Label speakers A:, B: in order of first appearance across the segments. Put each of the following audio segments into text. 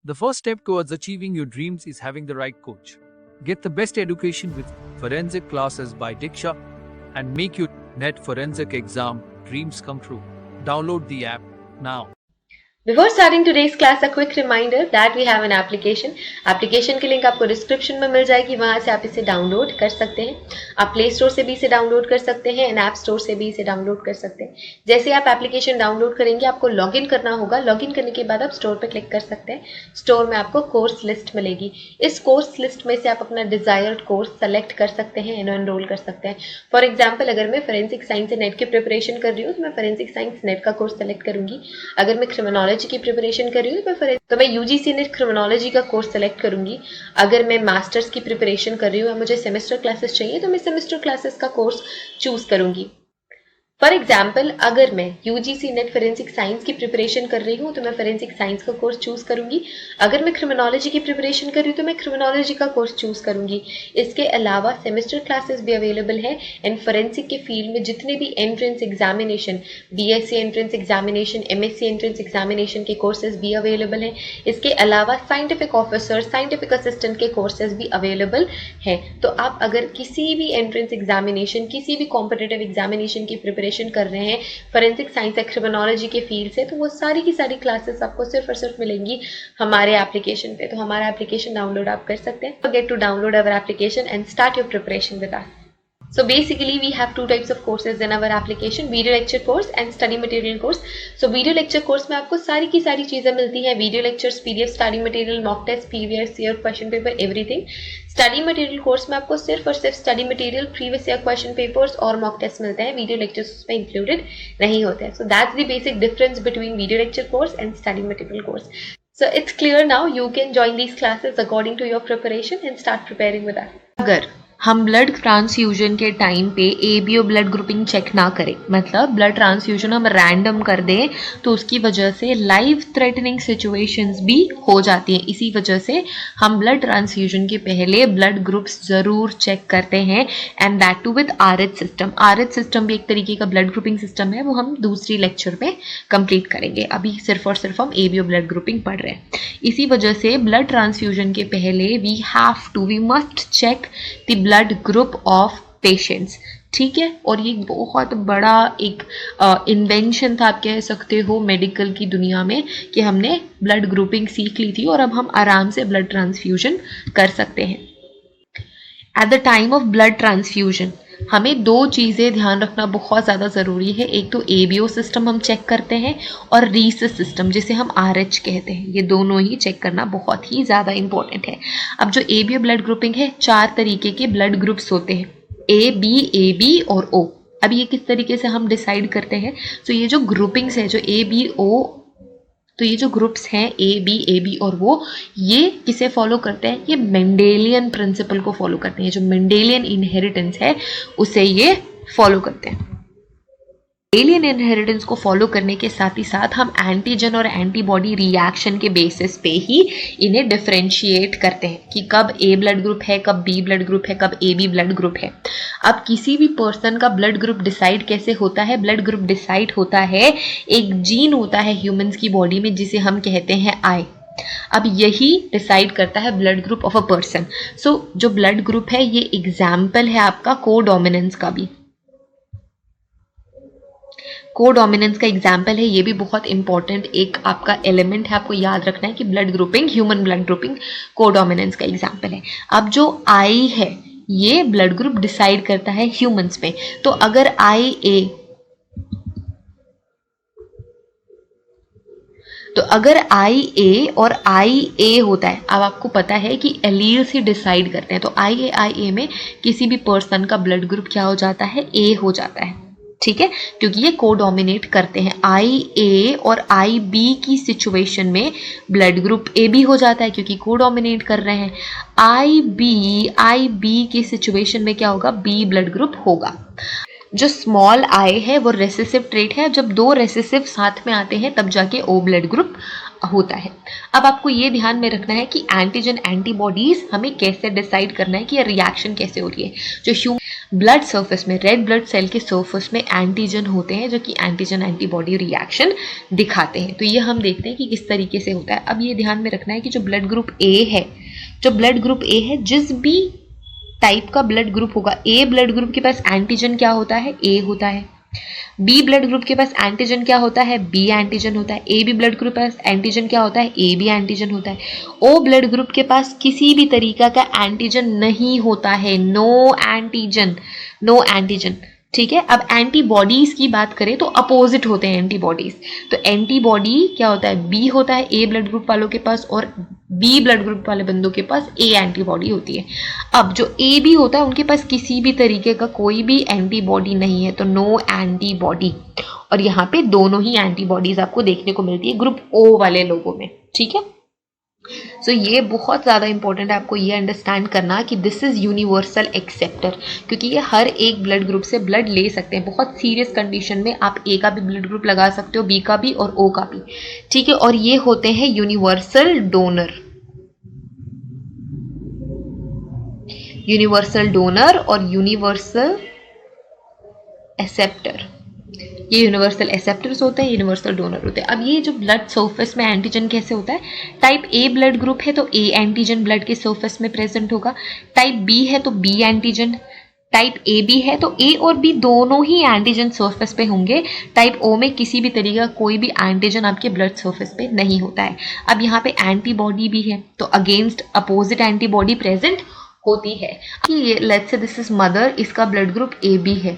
A: The first step towards achieving your dreams is having the right coach. Get the best education with forensic classes by Diksha and make your NET forensic exam dreams come true. Download the app now.
B: Before starting today's class, a quick reminder that we have an application. Application की link आपको description में मिल जाएगी, वहां से आप इसे download कर सकते हैं. आप प्ले स्टोर से भी इसे डाउनलोड कर सकते हैं एंड ऐप स्टोर से भी इसे डाउनलोड कर सकते हैं. जैसे आप एप्लीकेशन डाउनलोड करेंगे आपको लॉगिन करना होगा. लॉगिन करने के बाद आप स्टोर पर क्लिक कर सकते हैं. स्टोर में आपको कोर्स लिस्ट मिलेगी. इस कोर्स लिस्ट में से आप अपना डिजायर्ड कोर्स सेलेक्ट कर सकते हैं एंड एनरोल कर सकते हैं. फॉर एग्जाम्पल, अगर मैं फोरेंसिक साइंस नेट की प्रिपरेशन कर रही हूँ तो मैं फोरेंसिक साइंस नेट का कोर्स सेलेक्ट करूंगी. अगर मैं क्रिमिनोलॉजी की प्रिपरेशन कर रही हूँ तो मैं यूजीसी नेट क्रिमिनोलॉजी का कोर्स सेलेक्ट करूंगी. अगर मैं मास्टर्स की प्रिपरेशन कर रही हूँ, मुझे सेमेस्टर क्लासेस चाहिए तो मैं सेमेस्टर क्लासेस का कोर्स चूज करूंगी. फॉर एग्जाम्पल, अगर मैं यूजीसी नेट फोरेंसिक साइंस की प्रिपरेशन कर रही हूँ तो मैं फोरेंसिक साइंस का कोर्स चूज करूंगी. अगर मैं क्रिमिनोलॉजी की प्रिपरेशन कर रही हूँ तो मैं क्रिमिनोलॉजी का कोर्स चूज करूंगी. इसके अलावा सेमेस्टर क्लासेस भी अवेलेबल है एंड फोरेंसिक के फील्ड में जितने भी entrance examination, BSc entrance examination, MSc entrance examination के कोर्सेज भी अवेलेबल हैं. इसके अलावा साइंटिफिक ऑफिसर, साइंटिफिक असिस्टेंट के कोर्सेज भी अवेलेबल हैं. तो आप अगर किसी भी एंट्रेंस एग्जामिनेशन, किसी भी कॉम्पिटिटिव एग्जामिनेशन की प्रिपरेशन कर रहे हैं फोरेंसिक साइंस या क्रिमिनोलॉजी के फील्ड से, तो वो सारी की सारी क्लासेस आपको सिर्फ और सिर्फ मिलेंगी हमारे एप्लीकेशन पे. तो हमारा एप्लीकेशन डाउनलोड आप कर सकते हैं. Get to download our application and start your preparation with us. So basically we have two types of courses in our application, video lecture course and study material course. So video lecture course में आपको सारी की सारी चीजें मिलती हैं. Video lectures, PDF, study material, mock test, previous year question paper, everything. Study material course में आपको सिर्फ और सिर्फ study material, previous year question papers और मॉक टेस्ट मिलते हैं. वीडियो लेक्चर्स उसमें इंक्लूडेड नहीं होते हैं. So that's the basic difference between video lecture course and study material course. So it's clear now. You can join these classes according to your preparation and start preparing with us. अगर हम blood transfusion के time पे ABO blood grouping check ना करें, मतलब blood transfusion हम random कर दें, तो उसकी वजह से लाइफ थ्रेटनिंग सिचुएशंस भी हो जाती हैं. इसी वजह से हम ब्लड ट्रांसफ्यूजन के पहले ब्लड ग्रुप्स ज़रूर चेक करते हैं and that too with Rh system. Rh system भी एक तरीके का ब्लड ग्रुपिंग सिस्टम है, वो हम दूसरी लेक्चर में कंप्लीट करेंगे. अभी सिर्फ और सिर्फ हम एबीओ ब्लड ग्रुपिंग पढ़ रहे हैं. इसी वजह से ब्लड ट्रांसफ्यूजन के पहले we must check the blood group of patients. ठीक है. और ये बहुत बड़ा एक इन्वेंशन था, आप कह सकते हो, मेडिकल की दुनिया में, कि हमने ब्लड ग्रुपिंग सीख ली थी और अब हम आराम से ब्लड ट्रांसफ्यूजन कर सकते हैं. At the time of blood transfusion हमें दो चीज़ें ध्यान रखना बहुत ज़्यादा ज़रूरी है. एक तो एबीओ सिस्टम हम चेक करते हैं और रीसस सिस्टम जिसे हम आरएच कहते हैं. ये दोनों ही चेक करना बहुत ही ज़्यादा इंपॉर्टेंट है. अब जो एबीओ ब्लड ग्रुपिंग है, 4 तरीके के ब्लड ग्रुप्स होते हैं, ए बी और ओ. अब ये किस तरीके से हम डिसाइड करते हैं? तो ये जो ग्रुपिंग्स है, जो ए बी ओ, तो ये जो ग्रुप्स हैं ए बी और वो, ये किसे फॉलो करते हैं? ये मेंडेलियन प्रिंसिपल को फॉलो करते हैं. जो मेंडेलियन इनहेरिटेंस है उसे ये फॉलो करते हैं. एलियन इनहेरिटेंस को फॉलो करने के साथ ही साथ हम एंटीजन और एंटीबॉडी रिएक्शन के बेसिस पे ही इन्हें डिफरेंशिएट करते हैं कि कब ए ब्लड ग्रुप है, कब बी ब्लड ग्रुप है, कब ए बी ब्लड ग्रुप है. अब किसी भी पर्सन का ब्लड ग्रुप डिसाइड कैसे होता है? ब्लड ग्रुप डिसाइड होता है, एक जीन होता है ह्यूमंस की बॉडी में जिसे हम कहते हैं आई. अब यही डिसाइड करता है blood group of a person. So जो ब्लड ग्रुप है ये एग्जाम्पल है आपका कोडोमिनेंस का भी. कोडोमिनेंस का एग्जाम्पल है, ये भी बहुत इंपॉर्टेंट एक आपका एलिमेंट है, आपको याद रखना है कि blood grouping, human blood grouping codominance का एग्जाम्पल है. अब जो आई है ये ब्लड ग्रुप डिसाइड करता है ह्यूमंस में. तो अगर आई ए और आई ए होता है, अब आपको पता है कि एलील्स ही डिसाइड करते हैं. तो आई ए में किसी भी पर्सन का ब्लड ग्रुप क्या हो जाता है? ए हो जाता है. ठीक है, क्योंकि ये कोडोमिनेट करते हैं. आई ए और आई बी की सिचुएशन में ब्लड ग्रुप ए बी हो जाता है क्योंकि कोडोमिनेट कर रहे हैं. आई बी की सिचुएशन में क्या होगा? बी ब्लड ग्रुप होगा. जो स्मॉल आई है वो रेसेसिव ट्रेट है. जब 2 रेसेसिव साथ में आते हैं तब जाके ओ ब्लड ग्रुप होता है. अब आपको ये ध्यान में रखना है कि एंटीजन एंटीबॉडीज हमें कैसे डिसाइड करना है कि ये रिएक्शन कैसे हो रही है. ब्लड सर्फेस में, रेड ब्लड सेल के सर्फेस में एंटीजन होते हैं जो कि एंटीजन एंटीबॉडी रिएक्शन दिखाते हैं। तो ये हम देखते हैं कि किस तरीके से होता है। अब ये ध्यान में रखना है कि जो ब्लड ग्रुप ए है, जो ब्लड ग्रुप ए है, जिस भी टाइप का ब्लड ग्रुप होगा, ए ब्लड ग्रुप के पास एंटीजन क्या होता है, ए होता है। बी ब्लड ग्रुप के पास एंटीजन क्या होता है, बी एंटीजन होता है। ए बी ब्लड ग्रुप के पास एंटीजन क्या होता है, ए बी एंटीजन होता है। ओ ब्लड ग्रुप के पास किसी भी तरीका का एंटीजन नहीं होता है, नो एंटीजन, नो एंटीजन। ठीक है। अब एंटीबॉडीज की बात करें तो अपोजिट होते हैं एंटीबॉडीज। तो एंटीबॉडी क्या होता है, बी होता है ए ब्लड ग्रुप वालों के पास, और बी ब्लड ग्रुप वाले बंदों के पास ए एंटीबॉडी होती है। अब जो ए बी होता है उनके पास किसी भी तरीके का कोई भी एंटीबॉडी नहीं है, तो नो एंटीबॉडी। और यहाँ पे दोनों ही एंटीबॉडीज आपको देखने को मिलती है ग्रुप ओ वाले लोगों में। ठीक है। सो ये बहुत ज़्यादा इंपॉर्टेंट है आपको ये अंडरस्टैंड करना कि दिस इज़ यूनिवर्सल एक्सेप्टर, क्योंकि ये हर एक ब्लड ग्रुप से ब्लड ले सकते हैं। बहुत सीरियस कंडीशन में आप ए का भी ब्लड ग्रुप लगा सकते हो, बी का भी और ओ का भी। ठीक है। और ये होते हैं यूनिवर्सल डोनर, यूनिवर्सल डोनर और यूनिवर्सल एक्सेप्टर। ये यूनिवर्सल एक्सेप्टर्स होते हैं, यूनिवर्सल डोनर होते हैं। अब ये जो ब्लड सर्फेस में एंटीजन कैसे होता है, टाइप ए ब्लड ग्रुप है तो ए एंटीजन ब्लड के सर्फेस में प्रेजेंट होगा, टाइप बी है तो B antigen, type A B है तो ए और बी दोनों ही एंटीजन सर्फेस पे होंगे। टाइप ओ में किसी भी तरीके का कोई भी एंटीजन आपके ब्लड सर्फेस पे नहीं होता है। अब यहाँ पे एंटीबॉडी भी है तो अगेंस्ट अपोजिट एंटीबॉडी प्रेजेंट होती है। कि let's say this is mother, इसका ब्लड ग्रुप ए बी है,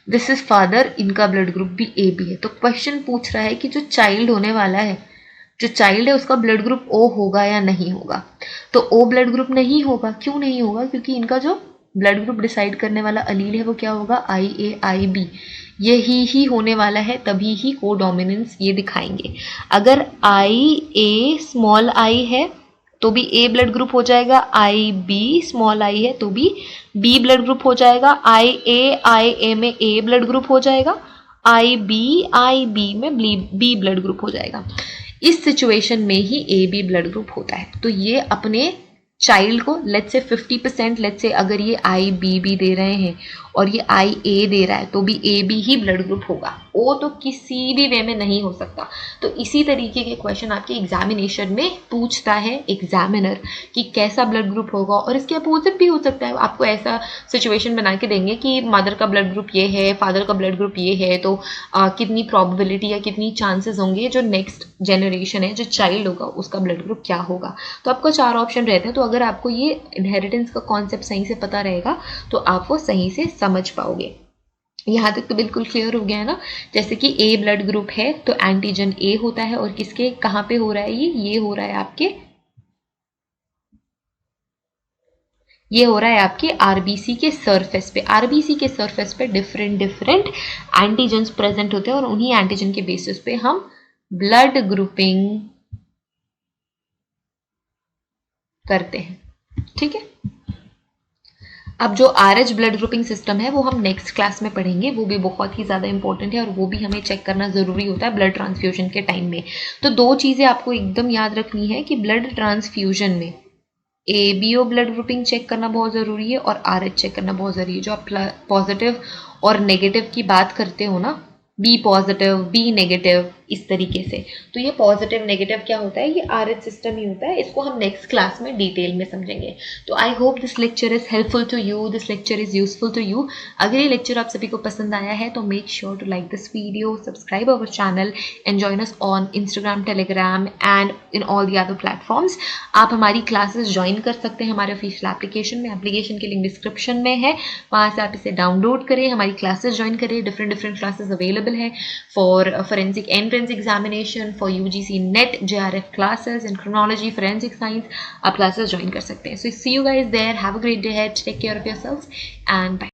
B: दिस इज फादर, इनका ब्लड ग्रुप भी ए बी है। तो क्वेश्चन पूछ रहा है कि जो चाइल्ड होने वाला है, जो चाइल्ड है उसका ब्लड ग्रुप ओ होगा या नहीं होगा। तो ओ ब्लड ग्रुप नहीं होगा। क्यों नहीं होगा, क्योंकि इनका जो ब्लड ग्रुप डिसाइड करने वाला अलील है वो क्या होगा, आई ए आई बी, यही ही होने वाला है, तभी ही को डोमिनेंस ये दिखाएंगे। अगर आई ए स्मॉल आई है तो भी ए ब्लड ग्रुप हो जाएगा, आई बी स्मॉल आई है तो भी बी ब्लड ग्रुप हो जाएगा, आई ए में ए ब्लड ग्रुप हो जाएगा, आई बी में बी ब्लड ग्रुप हो जाएगा। इस सिचुएशन में ही ए बी ब्लड ग्रुप होता है। तो ये अपने चाइल्ड को लेट्स से 50%, लेट्स से अगर ये आई बी बी दे रहे हैं और ये आई ए दे रहा है तो भी ए बी ही ब्लड ग्रुप होगा, ओ तो किसी भी वे में नहीं हो सकता। तो इसी तरीके के क्वेश्चन आपके एग्जामिनेशन में पूछता है एग्जामिनर कि कैसा ब्लड ग्रुप होगा, और इसके अपोजिट भी हो सकता है। आपको ऐसा सिचुएशन बना के देंगे कि मदर का ब्लड ग्रुप ये है, फादर का ब्लड ग्रुप ये है, तो कितनी प्रॉबिलिटी या कितनी चांसेस होंगे जो नेक्स्ट जनरेशन है, जो चाइल्ड होगा उसका ब्लड ग्रुप क्या होगा। तो आपको 4 ऑप्शन रहते हैं। तो अगर आपको ये इनहेरिटेंस का कॉन्सेप्ट सही से पता रहेगा तो आप वो सही से समझ पाओगे। यहाँ तक तो बिल्कुल क्लियर हो गया है ना। जैसे कि ए ब्लड ग्रुप है तो एंटीजन ए होता है, और किसके कहाँ पे हो रहा है, ये हो रहा है आपके, ये हो रहा है आपके आरबीसी के सरफेस पे। आरबीसी के सरफेस पे डिफरेंट एंटीजन्स प्रेजेंट होते हैं और उन्हीं एंटीजन के बेसिस पे हम ब्लड ग्रुपिंग करते हैं। ठीक है। अब जो आरएच ब्लड ग्रुपिंग सिस्टम है वो हम नेक्स्ट क्लास में पढ़ेंगे, वो भी बहुत ही ज़्यादा इंपॉर्टेंट है और वो भी हमें चेक करना ज़रूरी होता है ब्लड ट्रांसफ्यूजन के टाइम में। तो 2 चीज़ें आपको एकदम याद रखनी है कि ब्लड ट्रांसफ्यूजन में एबीओ ब्लड ग्रुपिंग चेक करना बहुत ज़रूरी है और आरएच चेक करना बहुत ज़रूरी है। जो आप पॉजिटिव और नेगेटिव की बात करते हो ना, बी पॉजिटिव बी नेगेटिव इस तरीके से, तो ये पॉजिटिव नेगेटिव क्या होता है, ये आरएच सिस्टम ही होता है। इसको हम नेक्स्ट क्लास में डिटेल में समझेंगे। तो I hope this lecture is helpful to you, this lecture is useful to you. अगर ये लेक्चर आप सभी को पसंद आया है तो make sure to like this video, subscribe our channel and join us on Instagram, Telegram and in all the other platforms. आप हमारी क्लासेस ज्वाइन कर सकते हैं हमारे ऑफिशियल एप्लीकेशन में। एप्लीकेशन की लिंक डिस्क्रिप्शन में है, वहाँ से आप इसे डाउनलोड करें, हमारी क्लासेस ज्वाइन करें। डिफरेंट क्लासेस अवेलेबल है for forensic entrance examination, for UGC NET, JRF classes in chronology, forensic science, आप classes join कर सकते हैं। So see you guys there. Have a great day ahead. Take care of yourselves and bye.